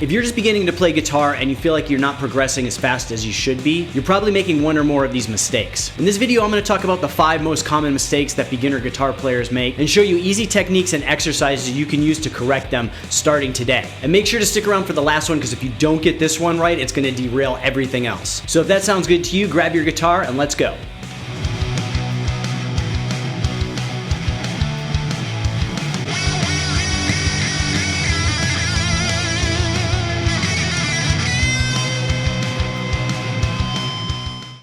If you're just beginning to play guitar and you feel like you're not progressing as fast as you should be, you're probably making one or more of these mistakes. In this video, I'm going to talk about the 5 most common mistakes that beginner guitar players make and show you easy techniques and exercises you can use to correct them starting today. And make sure to stick around for the last one, because if you don't get this one right, it's going to derail everything else. So if that sounds good to you, grab your guitar and let's go.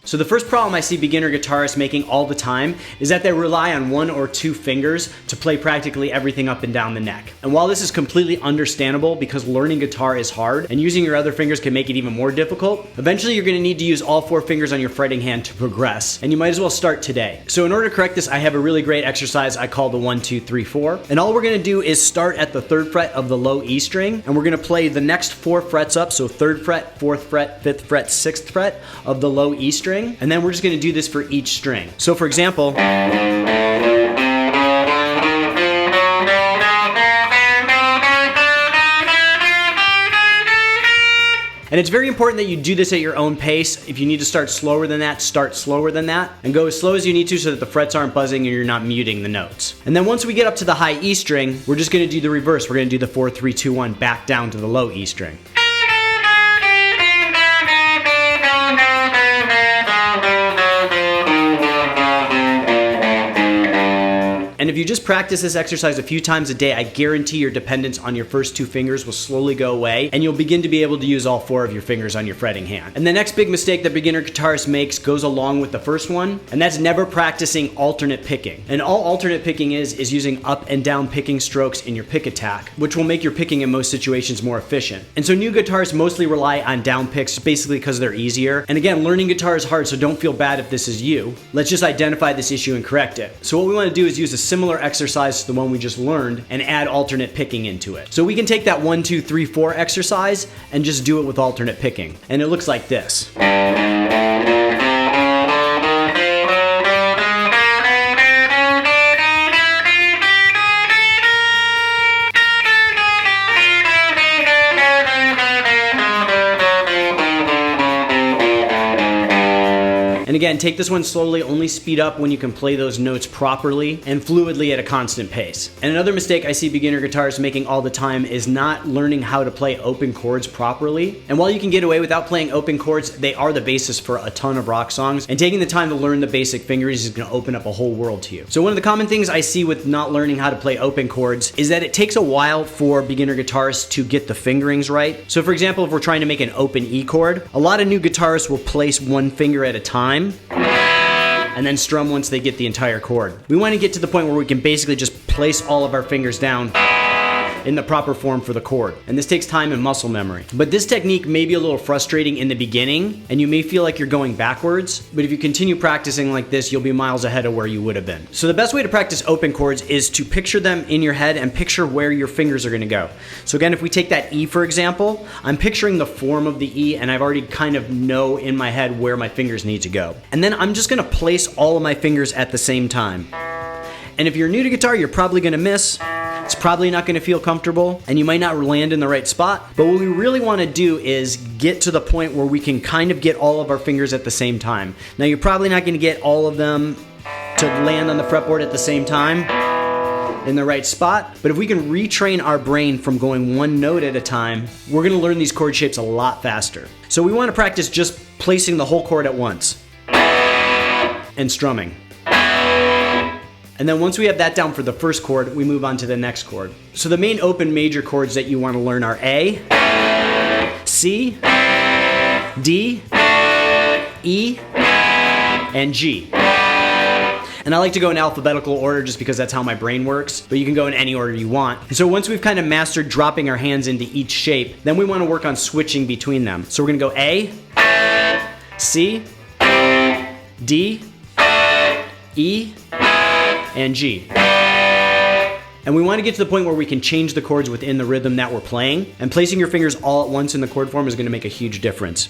So the first problem I see beginner guitarists making all the time is that they rely on 1 or 2 fingers to play practically everything up and down the neck. And while this is completely understandable because learning guitar is hard and using your other fingers can make it even more difficult, eventually you're going to need to use all 4 fingers on your fretting hand to progress, and you might as well start today. So in order to correct this, I have a really great exercise I call the 1, 2, 3, 4. And all we're going to do is start at the 3rd fret of the low E string, and we're going to play the next 4 frets up, so 3rd fret, 4th fret, 5th fret, 6th fret of the low E string. And then we're just going to do this for each string. So for example, and it's very important that you do this at your own pace. If you need to start slower than that, start slower than that. And go as slow as you need to so that the frets aren't buzzing and you're not muting the notes. And then once we get up to the high E string, we're just going to do the reverse. We're going to do the 4, 3, 2, 1 back down to the low E string. And if you just practice this exercise a few times a day, I guarantee your dependence on your first 2 fingers will slowly go away, and you'll begin to be able to use all 4 of your fingers on your fretting hand. And the next big mistake that beginner guitarist makes goes along with the first one, and that's never practicing alternate picking. And all alternate picking is using up and down picking strokes in your pick attack, which will make your picking in most situations more efficient. And so new guitarists mostly rely on down picks basically because they're easier. And again, learning guitar is hard, so don't feel bad if this is you. Let's just identify this issue and correct it. So what we want to do is use a similar exercise to the one we just learned and add alternate picking into it. So we can take that 1, 2, 3, 4 exercise and just do it with alternate picking. And it looks like this. And again, take this one slowly, only speed up when you can play those notes properly and fluidly at a constant pace. And another mistake I see beginner guitarists making all the time is not learning how to play open chords properly. And while you can get away without playing open chords, they are the basis for a ton of rock songs. And taking the time to learn the basic fingers is going to open up a whole world to you. So one of the common things I see with not learning how to play open chords is that it takes a while for beginner guitarists to get the fingerings right. So for example, if we're trying to make an open E chord, a lot of new guitarists will place 1 finger at a time and then strum once they get the entire chord. We want to get to the point where we can basically just place all of our fingers down in the proper form for the chord. And this takes time and muscle memory. But this technique may be a little frustrating in the beginning, and you may feel like you're going backwards, but if you continue practicing like this, you'll be miles ahead of where you would have been. So the best way to practice open chords is to picture them in your head and picture where your fingers are going to go. So again, if we take that E for example, I'm picturing the form of the E, and I've already kind of know in my head where my fingers need to go. And then I'm just going to place all of my fingers at the same time. And if you're new to guitar, you're probably going to miss. It's probably not going to feel comfortable, and you might not land in the right spot. But what we really want to do is get to the point where we can kind of get all of our fingers at the same time. Now, you're probably not going to get all of them to land on the fretboard at the same time in the right spot. But if we can retrain our brain from going 1 note at a time, we're going to learn these chord shapes a lot faster. So we want to practice just placing the whole chord at once and strumming. And then once we have that down for the first chord, we move on to the next chord. So the main open major chords that you want to learn are A, C, D, E, and G. And I like to go in alphabetical order just because that's how my brain works, but you can go in any order you want. And so once we've kind of mastered dropping our hands into each shape, then we want to work on switching between them. So we're going to go A, C, D, E, and G. And we want to get to the point where we can change the chords within the rhythm that we're playing, and placing your fingers all at once in the chord form is going to make a huge difference.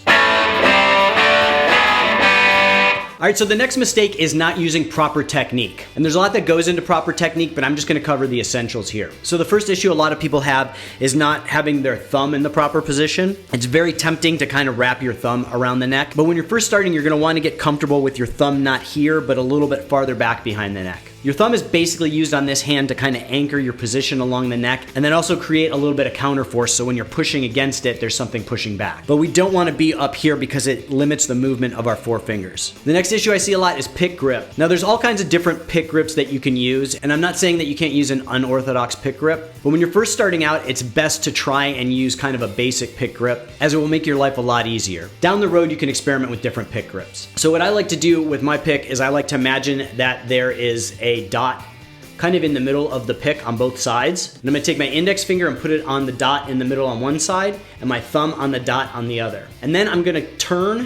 All right, so the next mistake is not using proper technique. And there's a lot that goes into proper technique, but I'm just gonna cover the essentials here. So the first issue a lot of people have is not having their thumb in the proper position. It's very tempting to kind of wrap your thumb around the neck, but when you're first starting, you're gonna wanna get comfortable with your thumb not here, but a little bit farther back behind the neck. Your thumb is basically used on this hand to kind of anchor your position along the neck and then also create a little bit of counterforce, so when you're pushing against it, there's something pushing back. But we don't want to be up here because it limits the movement of our four fingers. The next issue I see a lot is pick grip. Now there's all kinds of different pick grips that you can use, and I'm not saying that you can't use an unorthodox pick grip, but when you're first starting out, it's best to try and use kind of a basic pick grip, as it will make your life a lot easier. Down the road, you can experiment with different pick grips. So what I like to do with my pick is I like to imagine that there is a dot kind of in the middle of the pick on both sides. And I'm gonna take my index finger and put it on the dot in the middle on one side and my thumb on the dot on the other. And then I'm gonna turn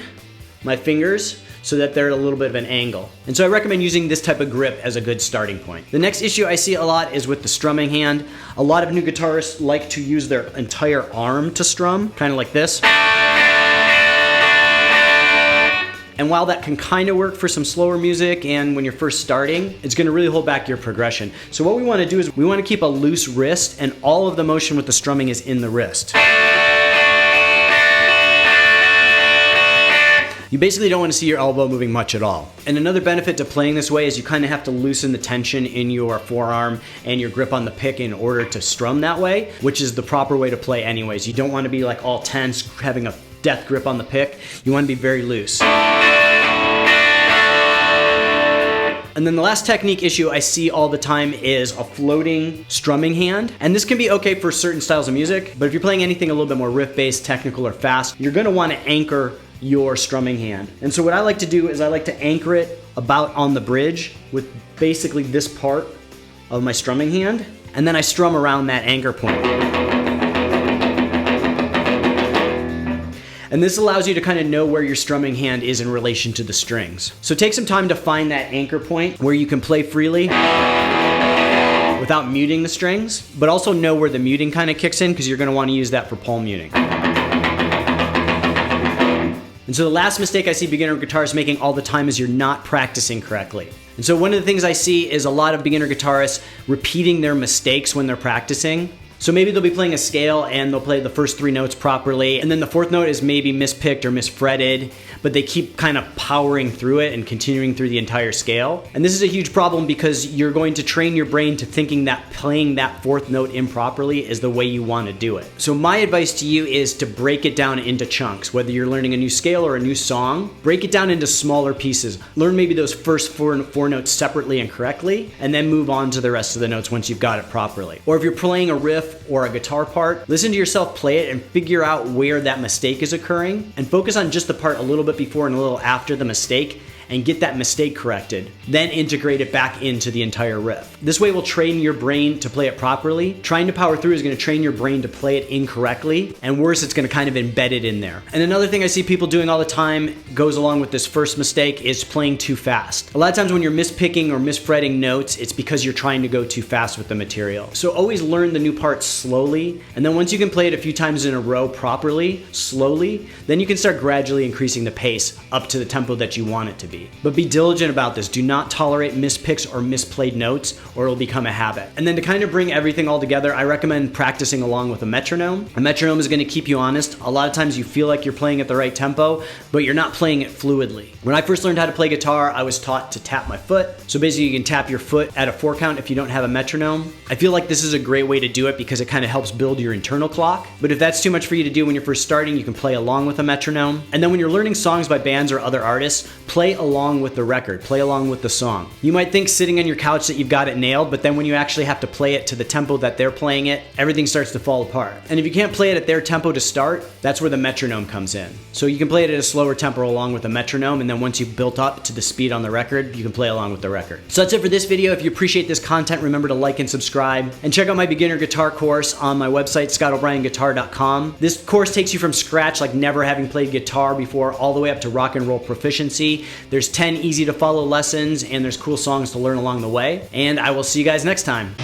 my fingers so that they're at a little bit of an angle. And so I recommend using this type of grip as a good starting point. The next issue I see a lot is with the strumming hand. A lot of new guitarists like to use their entire arm to strum, kind of like this. And while that can kind of work for some slower music and when you're first starting, it's gonna really hold back your progression. So what we wanna do is we wanna keep a loose wrist, and all of the motion with the strumming is in the wrist. You basically don't want to see your elbow moving much at all. And another benefit to playing this way is you kind of have to loosen the tension in your forearm and your grip on the pick in order to strum that way, which is the proper way to play anyways. You don't want to be like all tense, having a death grip on the pick. You want to be very loose. And then the last technique issue I see all the time is a floating strumming hand. And this can be okay for certain styles of music, but if you're playing anything a little bit more riff-based, technical, or fast, you're gonna wanna anchor your strumming hand. And so what I like to do is I like to anchor it about on the bridge with basically this part of my strumming hand, and then I strum around that anchor point. And this allows you to kind of know where your strumming hand is in relation to the strings. So take some time to find that anchor point where you can play freely without muting the strings, but also know where the muting kind of kicks in, because you're gonna wanna use that for palm muting. And so the last mistake I see beginner guitarists making all the time is you're not practicing correctly. And so one of the things I see is a lot of beginner guitarists repeating their mistakes when they're practicing. So maybe they'll be playing a scale and they'll play the first three notes properly, and then the fourth note is maybe mispicked or misfretted, but they keep kind of powering through it and continuing through the entire scale. And this is a huge problem because you're going to train your brain to thinking that playing that fourth note improperly is the way you want to do it. So my advice to you is to break it down into chunks. Whether you're learning a new scale or a new song, break it down into smaller pieces. Learn maybe those first four notes separately and correctly, and then move on to the rest of the notes once you've got it properly. Or if you're playing a riff or a guitar part, listen to yourself play it and figure out where that mistake is occurring, and focus on just the part a little bit before and a little after the mistake, and get that mistake corrected. Then integrate it back into the entire riff. This way will train your brain to play it properly. Trying to power through is gonna train your brain to play it incorrectly, and worse, it's gonna kind of embed it in there. And another thing I see people doing all the time goes along with this first mistake is playing too fast. A lot of times when you're mispicking or misfretting notes, it's because you're trying to go too fast with the material. So always learn the new parts slowly, and then once you can play it a few times in a row properly, slowly, then you can start gradually increasing the pace up to the tempo that you want it to be. But be diligent about this. Do not tolerate mispicks or misplayed notes, or it'll become a habit. And then to kind of bring everything all together, I recommend practicing along with a metronome. A metronome is gonna keep you honest. A lot of times you feel like you're playing at the right tempo, but you're not playing it fluidly. When I first learned how to play guitar, I was taught to tap my foot. So basically you can tap your foot at a 4 count if you don't have a metronome. I feel like this is a great way to do it because it kind of helps build your internal clock. But if that's too much for you to do when you're first starting, you can play along with a metronome. And then when you're learning songs by bands or other artists, play along with the record, play along with the song. You might think sitting on your couch that you've got it nailed, but then when you actually have to play it to the tempo that they're playing it, everything starts to fall apart. And if you can't play it at their tempo to start, that's where the metronome comes in. So you can play it at a slower tempo along with a metronome, and then once you've built up to the speed on the record, you can play along with the record. So that's it for this video. If you appreciate this content, remember to like and subscribe, and check out my beginner guitar course on my website, scottobryanguitar.com. This course takes you from scratch, like never having played guitar before, all the way up to rock and roll proficiency. There's 10 easy to follow lessons, and there's cool songs to learn along the way. And I will see you guys next time.